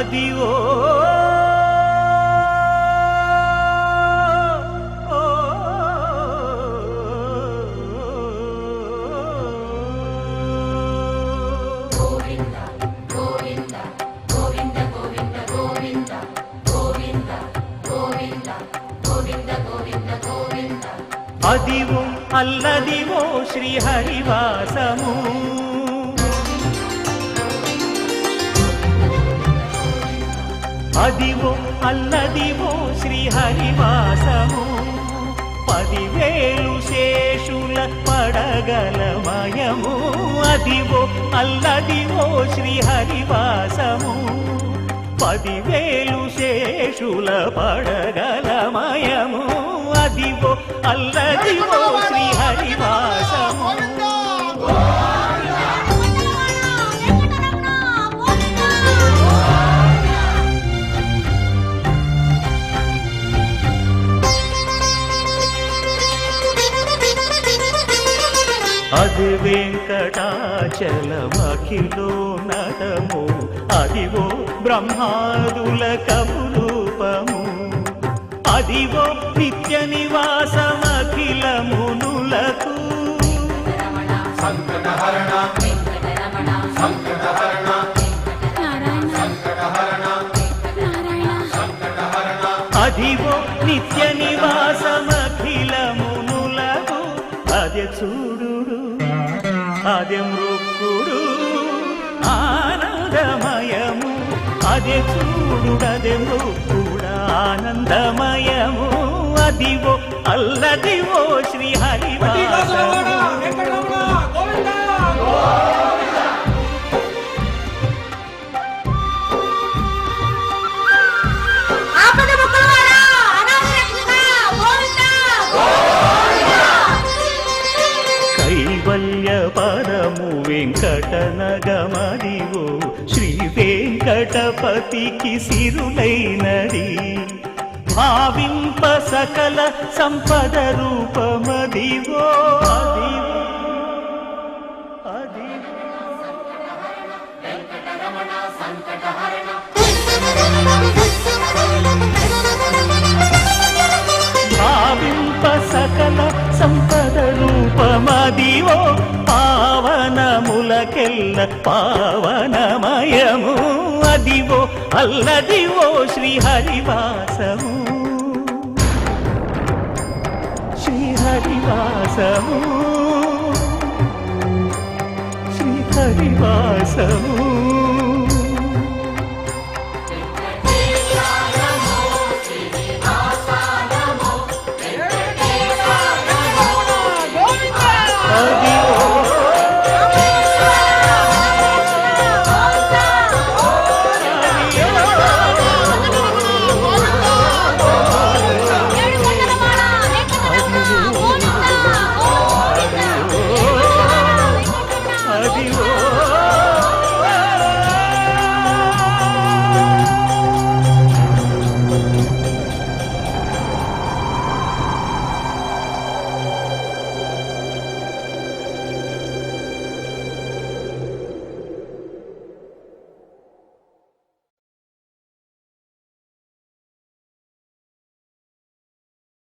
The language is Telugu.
అదివో అదివో అల్లదివో శ్రీహరివాసము అదివో అల్లదివో శ్రీహరివాసము 10,000 శేషుల పడగలమయము అదివో అల్లదివో శ్రీహరివాసము 10,000 శేషుల పడగలమయము అదివో అల్లదివో శ్రీహరివాసము అది వెంకటాచలమఖిలో నటము అదివో బ్రహ్మాదుల కపురూపము అదివో నిత్య నివాసమఖిల మునులకు సంకటహరణ సంకటహరణ సంకటహరణ అదివో నిత్య నివాసమఖిల మునులకు అదే చూడు అదే మృక్కుడు ఆనందమయము అదే చూడుడదే మృక్కుడు ఆనందమయము అదివో అల్లదివో శ్రీహరివాసము కైవల్య పరము వెంకటనగమదివో శ్రీ వెంకటపతికి సిరులైనది భావింప సకల సంపద రూపమదివో భావింప సకల సంపద రూపమదివో పావనములకెల్ల పావనమయము అదివో అల్లదివో శ్రీహరివాసము శ్రీహరివాసము శ్రీహరివాసము